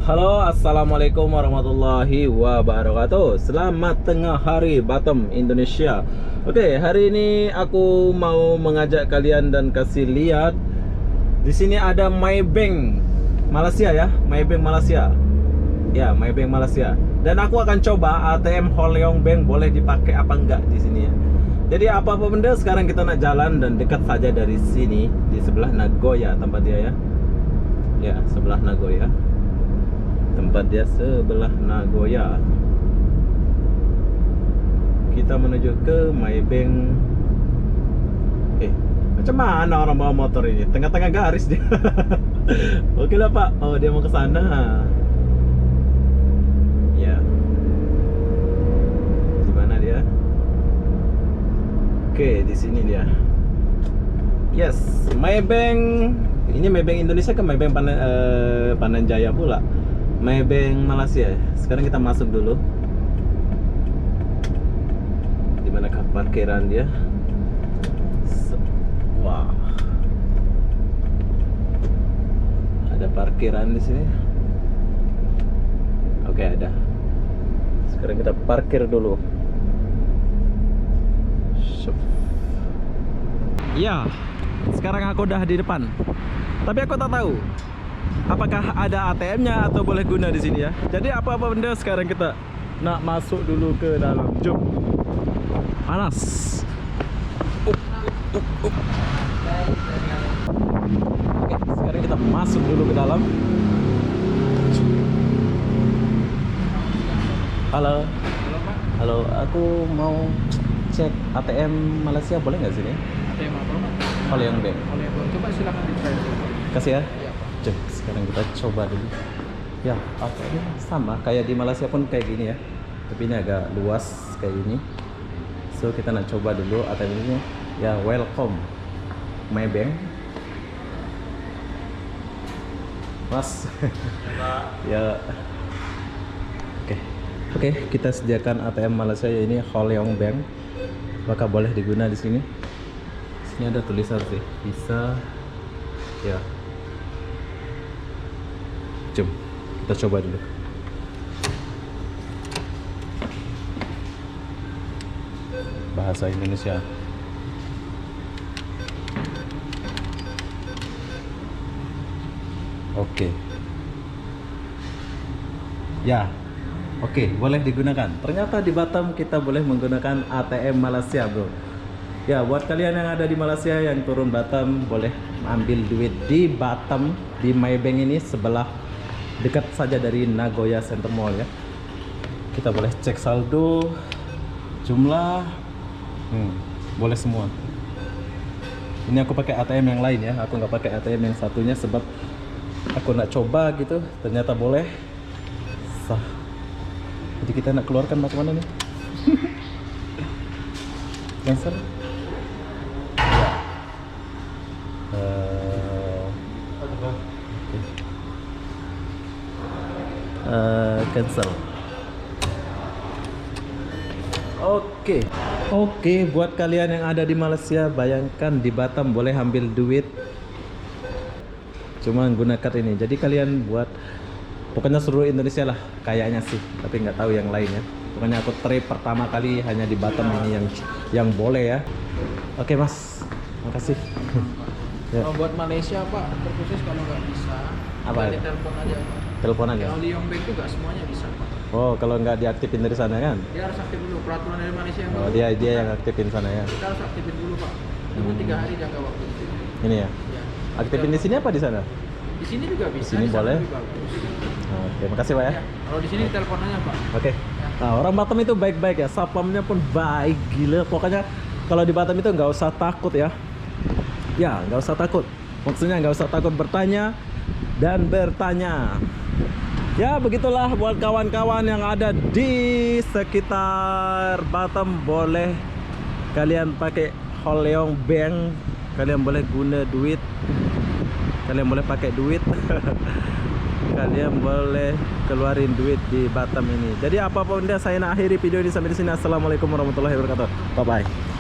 Halo, assalamualaikum warahmatullahi wabarakatuh. Selamat tengah hari Batam, Indonesia. Oke, hari ini aku mau mengajak kalian dan kasih lihat. Di sini ada Maybank Malaysia ya, Maybank Malaysia. Ya, Maybank Malaysia. Dan aku akan coba ATM Holiong Bank boleh dipakai apa enggak di sini ya. Jadi apa-apa benda sekarang kita nak jalan dan dekat saja dari sini di sebelah Nagoya tempat dia ya. Ya, sebelah Nagoya. Tempat dia sebelah Nagoya. Kita menuju ke Maybank. Macam mana orang bawa motor ini? Tengah-tengah garis dia. Oke lah Pak. Oh, dia mau ke sana. Ya. Di mana dia? Oke, di sini dia. Yes, Maybank. Ini Maybank Indonesia ke Maybank Pananjaya pula. Maybank Malaysia. Sekarang kita masuk dulu. Di manakah parkiran dia? Wah. Ada parkiran di sini. Oke, ada. Sekarang kita parkir dulu. Ya, sekarang aku udah di depan. Tapi aku tak tahu apakah ada ATM-nya atau boleh guna di sini ya. Jadi apa-apa benda sekarang kita nak masuk dulu ke dalam. Jom. Panas. Oke, sekarang kita masuk dulu ke dalam. Halo. Halo, aku mau cek ATM Malaysia boleh nggak sini? ATM apa Pak? Holiong Bank. Holiong Bank. Coba silakan di-try. Kasih ya. Iya Pak. Cek, sekarang kita coba dulu. Ya, ATM sama kayak di Malaysia pun kayak gini ya. Tapi ini agak luas kayak ini. So kita nak coba dulu ATM ini. Ya, welcome Maybank. Mas. Ya. Oke, kita sediakan ATM Malaysia ini Holiong Bank. Apakah boleh digunakan di sini? Sini ada tulisan sih, bisa. Ya. Jom, kita coba dulu. Bahasa Indonesia. Oke. Ya. Oke, boleh digunakan. Ternyata di Batam kita boleh menggunakan ATM Malaysia, bro. Ya, buat kalian yang ada di Malaysia yang turun Batam, boleh ambil duit di Batam di Maybank ini sebelah dekat saja dari Nagoya Center Mall ya. Kita boleh cek saldo, jumlah, boleh semua. Ini aku pakai ATM yang lain ya. Aku nggak pakai ATM yang satunya sebab aku nak coba gitu. Ternyata boleh. Sah. Jadi kita nak keluarkan macam mana nih? Cancel. Cancel. Oke, buat kalian yang ada di Malaysia, bayangkan di Batam boleh ambil duit cuma gunakan ini. Jadi kalian buat pokoknya seluruh Indonesia lah kayaknya sih, tapi nggak tahu yang lainnya. Pokoknya aku trip pertama kali hanya di Batam ini yang boleh ya. Oke Mas, makasih. Ya. Kalau buat Malaysia Pak, terkhusus kalau nggak bisa, Apa? boleh telepon aja Pak. Telepon aja. Kalau Holiong Bank juga semuanya bisa Pak. Oh, kalau nggak diaktifin dari sana kan? Dia harus aktif dulu peraturan dari Malaysia yang Oh, baru. dia yang aktifin sana ya. Kita harus aktifin dulu Pak. Tunggu 3 hari jangka waktu di sini. Ini ya. Ya. Aktifin di sini apa di sana? Di sini juga bisa. Di sini sana boleh? lebih bagus. Oke, makasih Pak ya. Ya. Kalau di sini telepon aja Pak. Oke. Nah, orang Batam itu baik-baik ya, sapamnya pun baik gila. Pokoknya kalau di Batam itu nggak usah takut ya. Ya, nggak usah takut. Maksudnya nggak usah takut bertanya dan bertanya. Ya, begitulah buat kawan-kawan yang ada di sekitar Batam, boleh kalian pakai Holiong Bank. Kalian boleh guna duit. Kalian boleh pakai duit. Kalian boleh keluarin duit di Batam ini. Jadi apapun dia, saya nak akhiri video ini sampai di sini. Assalamualaikum warahmatullahi wabarakatuh. Bye bye.